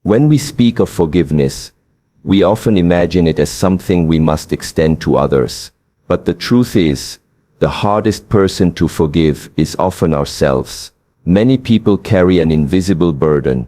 When we speak of forgiveness, we often imagine it as something we must extend to others. But the truth is, the hardest person to forgive is often ourselves. Many people carry an invisible burden,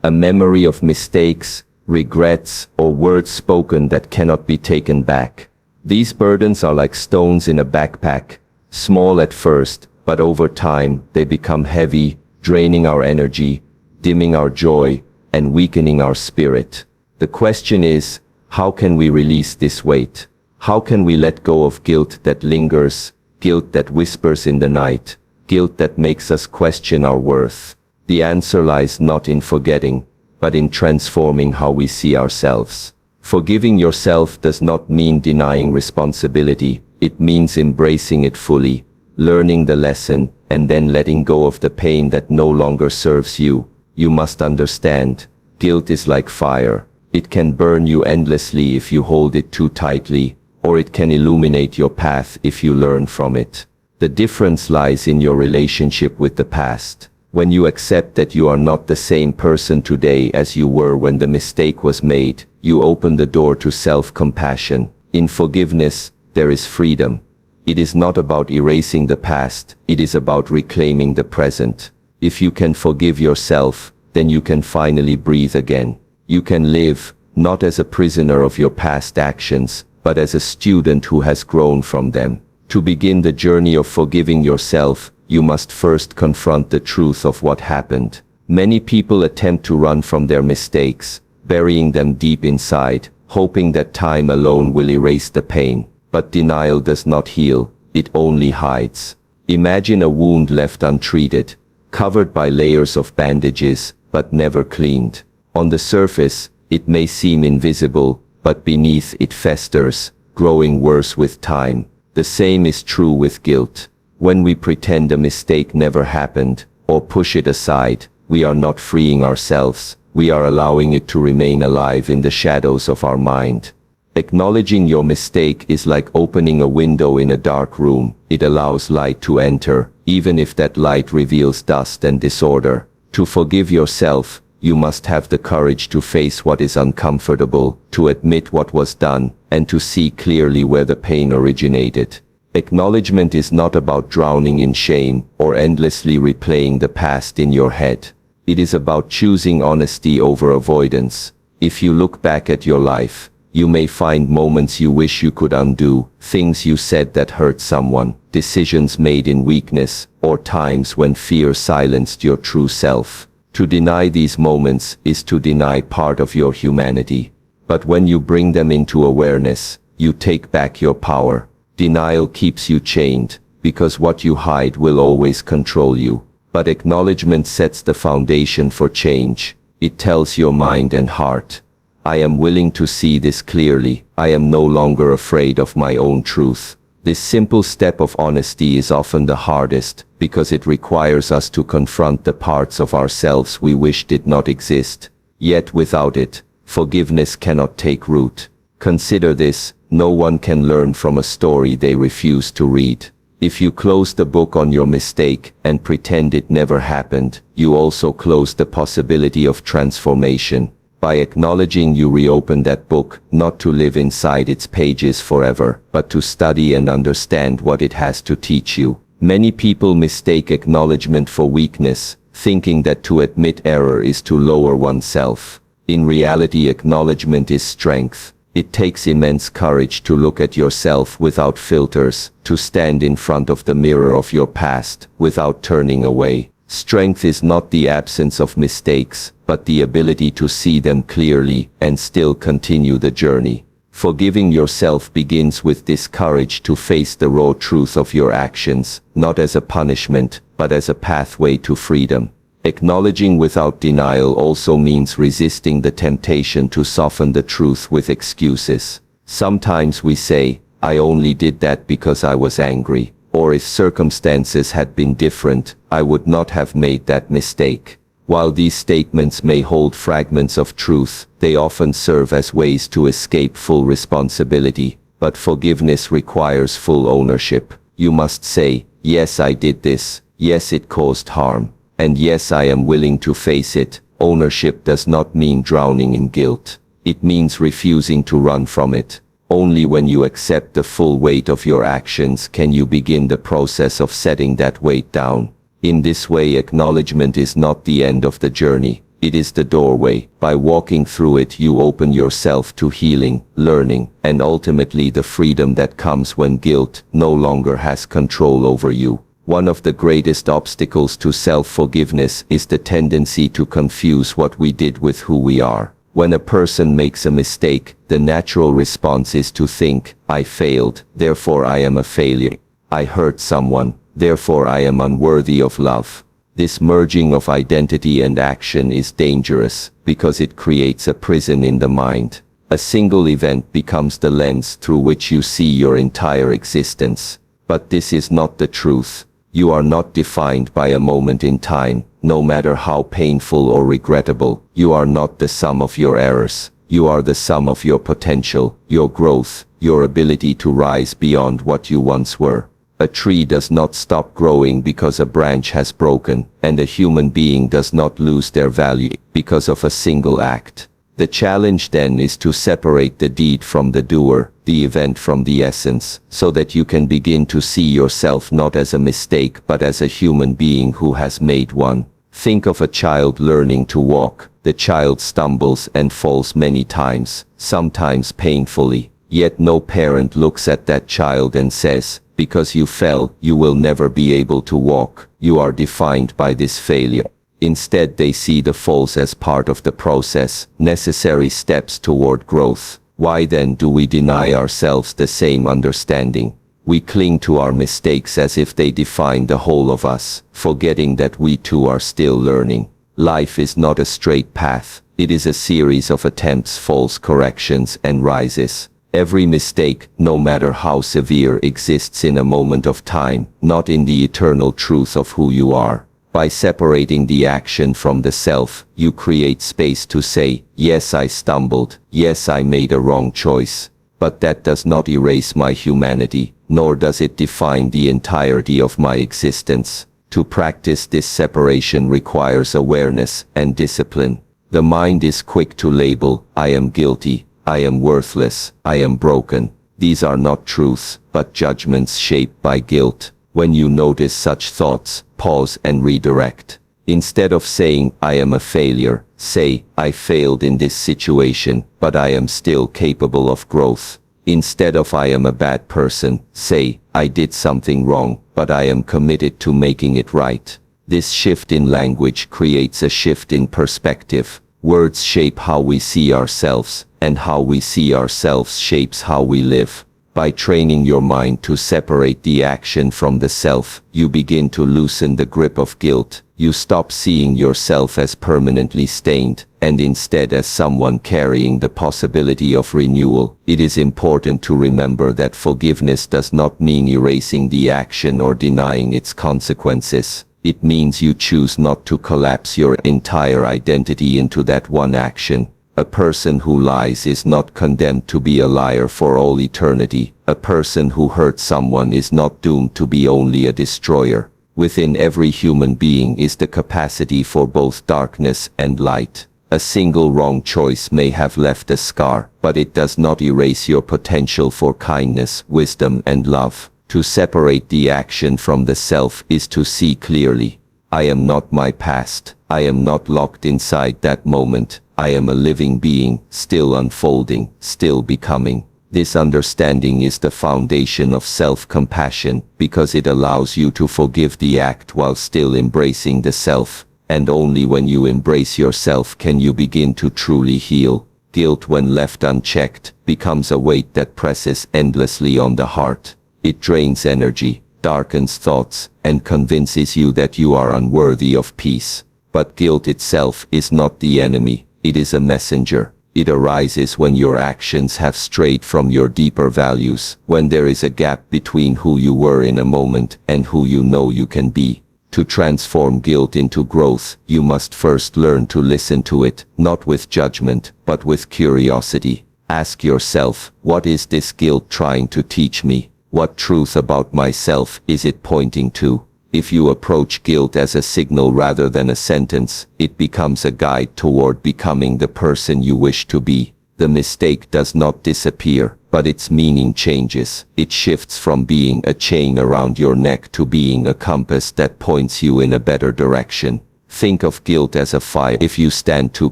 a memory of mistakes, regrets, or words spoken that cannot be taken back. These burdens are like stones in a backpack, small at first, but over time they become heavy, draining our energy, dimming our joy, and weakening our spirit. The question is, how can we release this weight? How can we let go of guilt that lingers, guilt that whispers in the night, guilt that makes us question our worth? The answer lies not in forgetting, but in transforming how we see ourselves. Forgiving yourself does not mean denying responsibility, it means embracing it fully, learning the lesson, and then letting go of the pain that no longer serves you. You must understand, guilt is like fire. It can burn you endlessly if you hold it too tightly, or it can illuminate your path if you learn from it. The difference lies in your relationship with the past. When you accept that you are not the same person today as you were when the mistake was made, you open the door to self-compassion. In forgiveness, there is freedom. It is not about erasing the past, it is about reclaiming the present. If you can forgive yourself, then you can finally breathe again. You can live, not as a prisoner of your past actions, but as a student who has grown from them. To begin the journey of forgiving yourself, you must first confront the truth of what happened. Many people attempt to run from their mistakes, burying them deep inside, hoping that time alone will erase the pain. But denial does not heal, it only hides. Imagine a wound left untreated, covered by layers of bandages, but never cleaned. On the surface, it may seem invisible, but beneath it festers, growing worse with time. The same is true with guilt. When we pretend a mistake never happened, or push it aside, we are not freeing ourselves, we are allowing it to remain alive in the shadows of our mind. Acknowledging your mistake is like opening a window in a dark room. It allows light to enter, even if that light reveals dust and disorder. To forgive yourself, you must have the courage to face what is uncomfortable, to admit what was done, and to see clearly where the pain originated. Acknowledgement is not about drowning in shame or endlessly replaying the past in your head. It is about choosing honesty over avoidance. If you look back at your life, you may find moments you wish you could undo, things you said that hurt someone, decisions made in weakness, or times when fear silenced your true self. To deny these moments is to deny part of your humanity. But when you bring them into awareness, you take back your power. Denial keeps you chained, because what you hide will always control you. But acknowledgement sets the foundation for change. It tells your mind and heart, I am willing to see this clearly. I am no longer afraid of my own truth. This simple step of honesty is often the hardest, because it requires us to confront the parts of ourselves we wish did not exist. Yet without it, forgiveness cannot take root. Consider this, no one can learn from a story they refuse to read. If you close the book on your mistake and pretend it never happened, you also close the possibility of transformation. By acknowledging, you reopen that book, not to live inside its pages forever, but to study and understand what it has to teach you. Many people mistake acknowledgement for weakness, thinking that to admit error is to lower oneself. In reality, acknowledgement is strength. It takes immense courage to look at yourself without filters, to stand in front of the mirror of your past, without turning away. Strength is not the absence of mistakes, but the ability to see them clearly and still continue the journey. Forgiving yourself begins with this courage to face the raw truth of your actions, not as a punishment, but as a pathway to freedom. Acknowledging without denial also means resisting the temptation to soften the truth with excuses. Sometimes we say, I only did that because I was angry, or if circumstances had been different, I would not have made that mistake. While these statements may hold fragments of truth, they often serve as ways to escape full responsibility. But forgiveness requires full ownership. You must say, yes, I did this. Yes, it caused harm. And yes, I am willing to face it, Ownership does not mean drowning in guilt. It means refusing to run from it. Only when you accept the full weight of your actions can you begin the process of setting that weight down. In this way, acknowledgement is not the end of the journey. It is the doorway. By walking through it, you open yourself to healing, learning, and ultimately the freedom that comes when guilt no longer has control over you. One of the greatest obstacles to self-forgiveness is the tendency to confuse what we did with who we are. When a person makes a mistake, the natural response is to think, I failed, therefore I am a failure. I hurt someone, therefore I am unworthy of love. This merging of identity and action is dangerous because it creates a prison in the mind. A single event becomes the lens through which you see your entire existence. But this is not the truth. You are not defined by a moment in time, no matter how painful or regrettable. You are not the sum of your errors. You are the sum of your potential, your growth, your ability to rise beyond what you once were. A tree does not stop growing because a branch has broken, and a human being does not lose their value because of a single act. The challenge then is to separate the deed from the doer, the event from the essence, so that you can begin to see yourself not as a mistake but as a human being who has made one. Think of a child learning to walk. The child stumbles and falls many times, sometimes painfully. Yet no parent looks at that child and says, because you fell, you will never be able to walk. You are defined by this failure. Instead, they see the falls as part of the process, necessary steps toward growth. Why then do we deny ourselves the same understanding? We cling to our mistakes as if they define the whole of us, forgetting that we too are still learning. Life is not a straight path. It is a series of attempts, falls, corrections, and rises. Every mistake, no matter how severe, exists in a moment of time, not in the eternal truth of who you are. By separating the action from the self, you create space to say, yes, I stumbled, yes, I made a wrong choice. But that does not erase my humanity, nor does it define the entirety of my existence. To practice this separation requires awareness and discipline. The mind is quick to label, I am guilty, I am worthless, I am broken. These are not truths, but judgments shaped by guilt. When you notice such thoughts, pause and redirect. Instead of saying, I am a failure, say, I failed in this situation, but I am still capable of growth. Instead of I am a bad person, say, I did something wrong, but I am committed to making it right. This shift in language creates a shift in perspective. Words shape how we see ourselves, and how we see ourselves shapes how we live. By training your mind to separate the action from the self, you begin to loosen the grip of guilt. You stop seeing yourself as permanently stained, and instead as someone carrying the possibility of renewal. It is important to remember that forgiveness does not mean erasing the action or denying its consequences. It means you choose not to collapse your entire identity into that one action. A person who lies is not condemned to be a liar for all eternity. A person who hurts someone is not doomed to be only a destroyer. Within every human being is the capacity for both darkness and light. A single wrong choice may have left a scar, but it does not erase your potential for kindness, wisdom, and love. To separate the action from the self is to see clearly. I am not my past. I am not locked inside that moment. I am a living being, still unfolding, still becoming. This understanding is the foundation of self-compassion, because it allows you to forgive the act while still embracing the self. And only when you embrace yourself can you begin to truly heal. Guilt, when left unchecked, becomes a weight that presses endlessly on the heart. It drains energy, darkens thoughts, and convinces you that you are unworthy of peace. But guilt itself is not the enemy. It is a messenger. It arises when your actions have strayed from your deeper values, when there is a gap between who you were in a moment and who you know you can be. To transform guilt into growth, you must first learn to listen to it, not with judgment, but with curiosity. Ask yourself, what is this guilt trying to teach me? What truth about myself is it pointing to? If you approach guilt as a signal rather than a sentence, it becomes a guide toward becoming the person you wish to be. The mistake does not disappear, but its meaning changes. It shifts from being a chain around your neck to being a compass that points you in a better direction. Think of guilt as a fire. If you stand too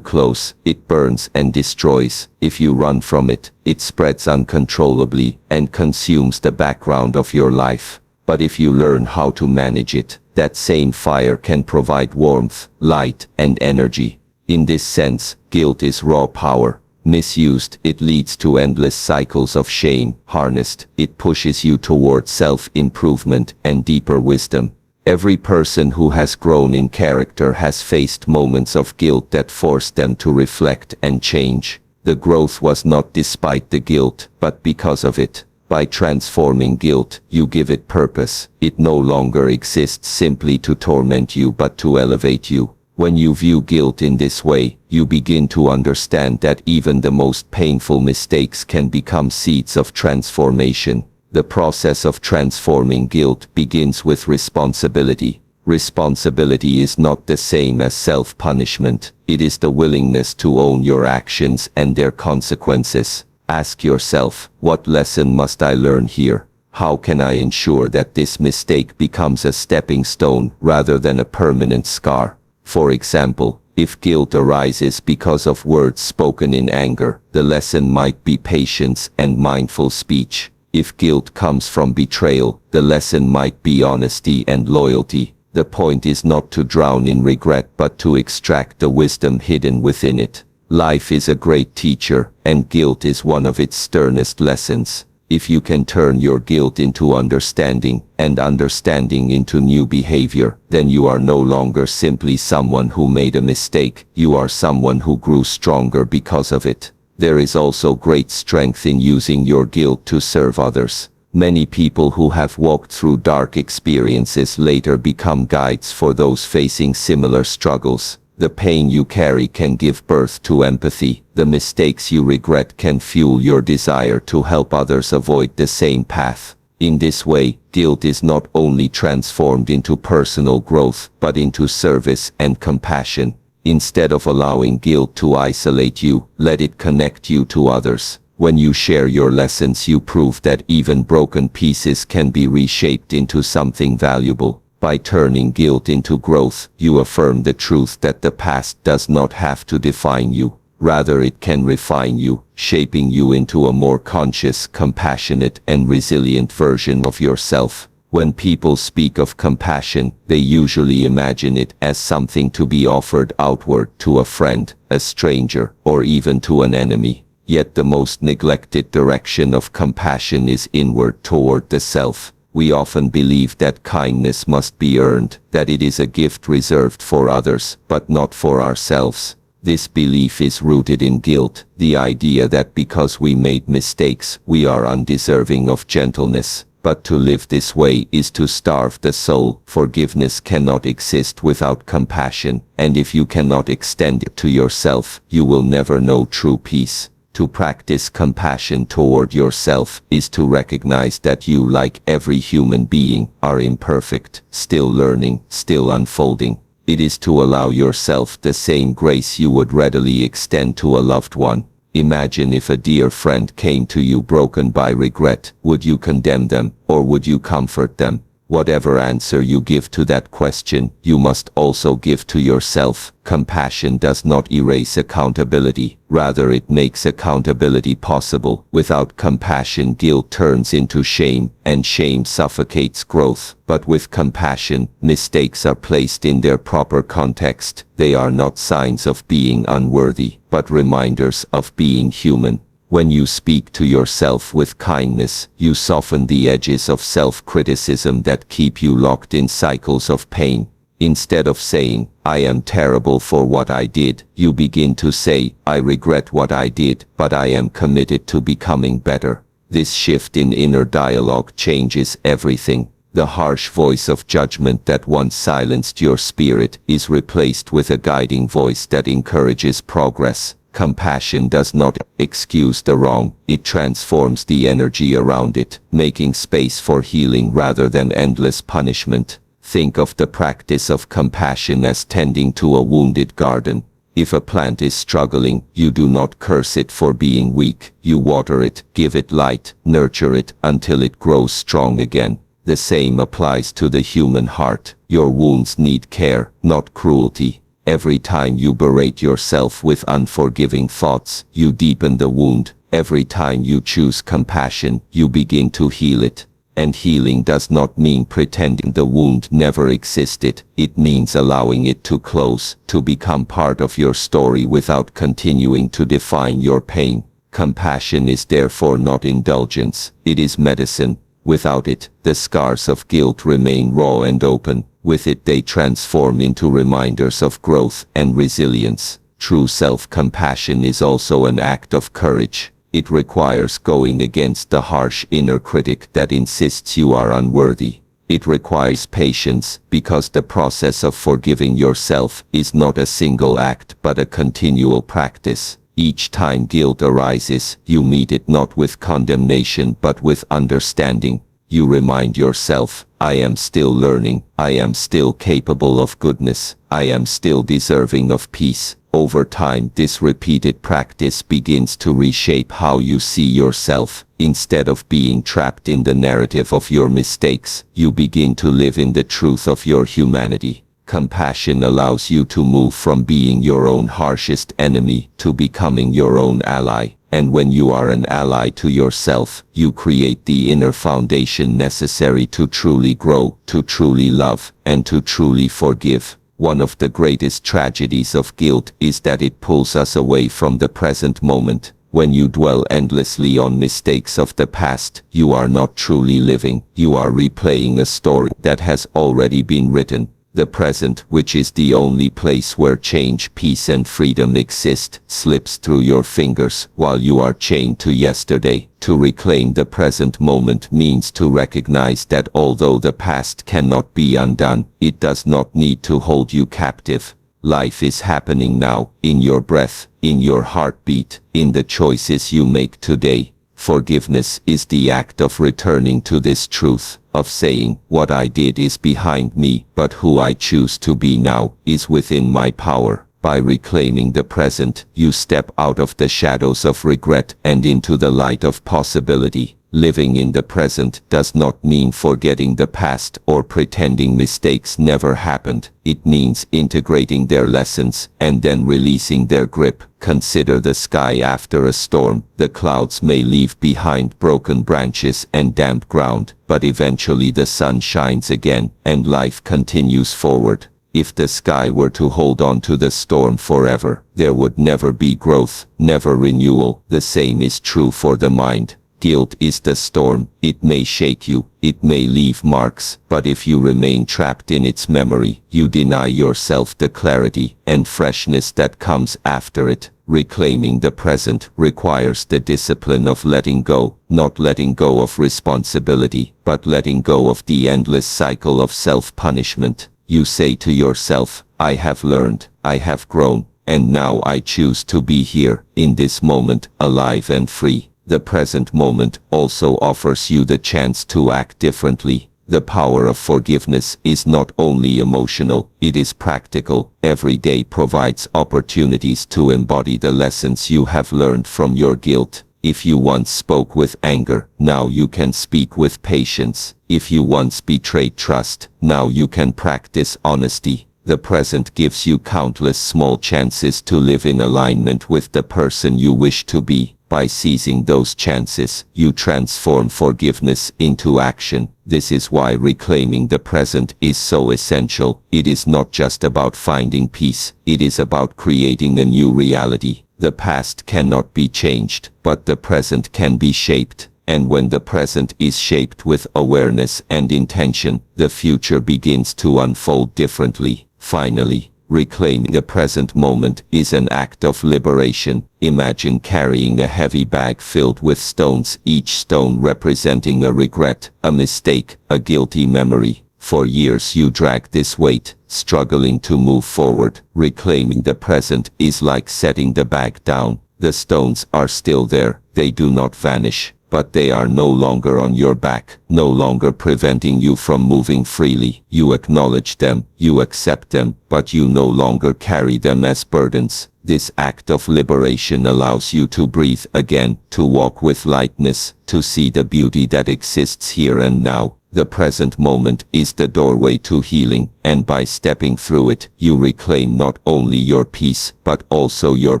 close, it burns and destroys. If you run from it, it spreads uncontrollably and consumes the background of your life. But if you learn how to manage it, that same fire can provide warmth, light, and energy. In this sense, guilt is raw power. Misused, it leads to endless cycles of shame. Harnessed, it pushes you toward self-improvement and deeper wisdom. Every person who has grown in character has faced moments of guilt that forced them to reflect and change. The growth was not despite the guilt, but because of it. By transforming guilt, you give it purpose. It no longer exists simply to torment you but to elevate you. When you view guilt in this way, you begin to understand that even the most painful mistakes can become seeds of transformation. The process of transforming guilt begins with responsibility. Responsibility is not the same as self-punishment. It is the willingness to own your actions and their consequences. Ask yourself, what lesson must I learn here? How can I ensure that this mistake becomes a stepping stone rather than a permanent scar? For example, if guilt arises because of words spoken in anger, the lesson might be patience and mindful speech. If guilt comes from betrayal, the lesson might be honesty and loyalty. The point is not to drown in regret but to extract the wisdom hidden within it. Life is a great teacher, and guilt is one of its sternest lessons. If you can turn your guilt into understanding, and understanding into new behavior, then you are no longer simply someone who made a mistake, you are someone who grew stronger because of it. There is also great strength in using your guilt to serve others. Many people who have walked through dark experiences later become guides for those facing similar struggles. The pain you carry can give birth to empathy. The mistakes you regret can fuel your desire to help others avoid the same path. In this way, guilt is not only transformed into personal growth, but into service and compassion. Instead of allowing guilt to isolate you, let it connect you to others. When you share your lessons, you prove that even broken pieces can be reshaped into something valuable. By turning guilt into growth, you affirm the truth that the past does not have to define you. Rather, it can refine you, shaping you into a more conscious, compassionate, and resilient version of yourself. When people speak of compassion, they usually imagine it as something to be offered outward to a friend, a stranger, or even to an enemy. Yet the most neglected direction of compassion is inward toward the self. We often believe that kindness must be earned, that it is a gift reserved for others, but not for ourselves. This belief is rooted in guilt, the idea that because we made mistakes, we are undeserving of gentleness. But to live this way is to starve the soul. Forgiveness cannot exist without compassion, and if you cannot extend it to yourself, you will never know true peace. To practice compassion toward yourself is to recognize that you, like every human being, are imperfect, still learning, still unfolding. It is to allow yourself the same grace you would readily extend to a loved one. Imagine if a dear friend came to you broken by regret. Would you condemn them, or would you comfort them? Whatever answer you give to that question, you must also give to yourself. Compassion does not erase accountability, rather it makes accountability possible. Without compassion, guilt turns into shame, and shame suffocates growth. But with compassion, mistakes are placed in their proper context. They are not signs of being unworthy, but reminders of being human. When you speak to yourself with kindness, you soften the edges of self-criticism that keep you locked in cycles of pain. Instead of saying, "I am terrible for what I did," you begin to say, "I regret what I did, but I am committed to becoming better." This shift in inner dialogue changes everything. The harsh voice of judgment that once silenced your spirit is replaced with a guiding voice that encourages progress. Compassion does not excuse the wrong, it transforms the energy around it, making space for healing rather than endless punishment. Think of the practice of compassion as tending to a wounded garden. If a plant is struggling, you do not curse it for being weak. You water it, give it light, nurture it until it grows strong again. The same applies to the human heart. Your wounds need care, not cruelty. Every time you berate yourself with unforgiving thoughts, you deepen the wound. Every time you choose compassion, you begin to heal it. And healing does not mean pretending the wound never existed. It means allowing it to close, to become part of your story without continuing to define your pain. Compassion is therefore not indulgence, it is medicine. Without it, the scars of guilt remain raw and open. With it they transform into reminders of growth and resilience. True self-compassion is also an act of courage. It requires going against the harsh inner critic that insists you are unworthy. It requires patience, because the process of forgiving yourself is not a single act but a continual practice. Each time guilt arises, you meet it not with condemnation but with understanding. You remind yourself, I am still learning, I am still capable of goodness, I am still deserving of peace. Over time, this repeated practice begins to reshape how you see yourself. Instead of being trapped in the narrative of your mistakes, you begin to live in the truth of your humanity. Compassion allows you to move from being your own harshest enemy to becoming your own ally. And when you are an ally to yourself, you create the inner foundation necessary to truly grow, to truly love, and to truly forgive. One of the greatest tragedies of guilt is that it pulls us away from the present moment. When you dwell endlessly on mistakes of the past, you are not truly living. You are replaying a story that has already been written. The present, which is the only place where change, peace and freedom exist, slips through your fingers while you are chained to yesterday. To reclaim the present moment means to recognize that although the past cannot be undone, it does not need to hold you captive. Life is happening now, in your breath, in your heartbeat, in the choices you make today. Forgiveness is the act of returning to this truth, of saying, what I did is behind me, but who I choose to be now is within my power. By reclaiming the present, you step out of the shadows of regret and into the light of possibility. Living in the present does not mean forgetting the past or pretending mistakes never happened. It means integrating their lessons and then releasing their grip. Consider the sky after a storm. The clouds may leave behind broken branches and damp ground, but eventually the sun shines again and life continues forward. If the sky were to hold on to the storm forever, there would never be growth, never renewal. The same is true for the mind. Guilt is the storm. It may shake you, it may leave marks, but if you remain trapped in its memory, you deny yourself the clarity and freshness that comes after it. Reclaiming the present requires the discipline of letting go, not letting go of responsibility, but letting go of the endless cycle of self-punishment. You say to yourself, I have learned, I have grown, and now I choose to be here, in this moment, alive and free. The present moment also offers you the chance to act differently. The power of forgiveness is not only emotional, it is practical. Every day provides opportunities to embody the lessons you have learned from your guilt. If you once spoke with anger, now you can speak with patience. If you once betrayed trust, now you can practice honesty. The present gives you countless small chances to live in alignment with the person you wish to be. By seizing those chances, you transform forgiveness into action. This is why reclaiming the present is so essential. It is not just about finding peace, it is about creating a new reality. The past cannot be changed, but the present can be shaped. And when the present is shaped with awareness and intention, the future begins to unfold differently. Finally, reclaiming the present moment is an act of liberation. Imagine carrying a heavy bag filled with stones, each stone representing a regret, a mistake, a guilty memory. For years you drag this weight, struggling to move forward. Reclaiming the present is like setting the bag down. The stones are still there, they do not vanish, but they are no longer on your back, no longer preventing you from moving freely. You acknowledge them, you accept them, but you no longer carry them as burdens. This act of liberation allows you to breathe again, to walk with lightness, to see the beauty that exists here and now. The present moment is the doorway to healing, and by stepping through it, you reclaim not only your peace, but also your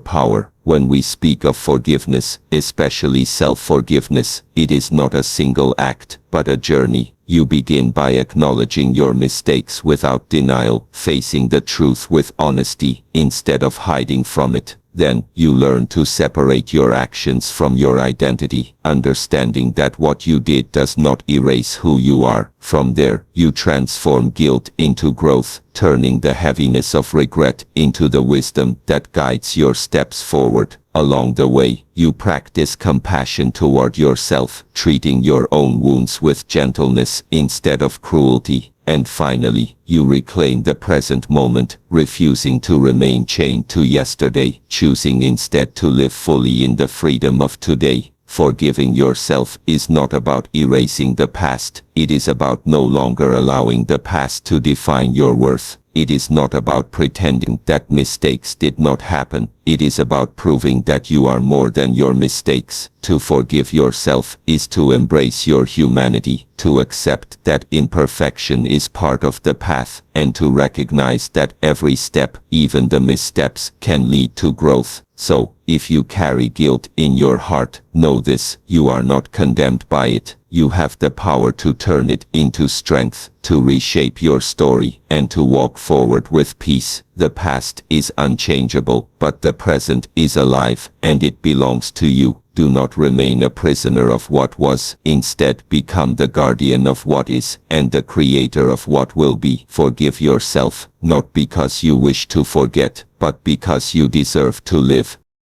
power. When we speak of forgiveness, especially self-forgiveness, it is not a single act, but a journey. You begin by acknowledging your mistakes without denial, facing the truth with honesty, instead of hiding from it. Then, you learn to separate your actions from your identity, understanding that what you did does not erase who you are. From there, you transform guilt into growth, turning the heaviness of regret into the wisdom that guides your steps forward. Along the way, you practice compassion toward yourself, treating your own wounds with gentleness instead of cruelty. And finally, you reclaim the present moment, refusing to remain chained to yesterday, choosing instead to live fully in the freedom of today. Forgiving yourself is not about erasing the past, it is about no longer allowing the past to define your worth. It is not about pretending that mistakes did not happen, it is about proving that you are more than your mistakes. To forgive yourself is to embrace your humanity, to accept that imperfection is part of the path, and to recognize that every step, even the missteps, can lead to growth. So, if you carry guilt in your heart, know this: you are not condemned by it. You have the power to turn it into strength, to reshape your story, and to walk forward with peace. The past is unchangeable, but the present is alive, and it belongs to you. Do not remain a prisoner of what was. Instead, become the guardian of what is, and the creator of what will be. Forgive yourself, not because you wish to forget, but because you deserve to live.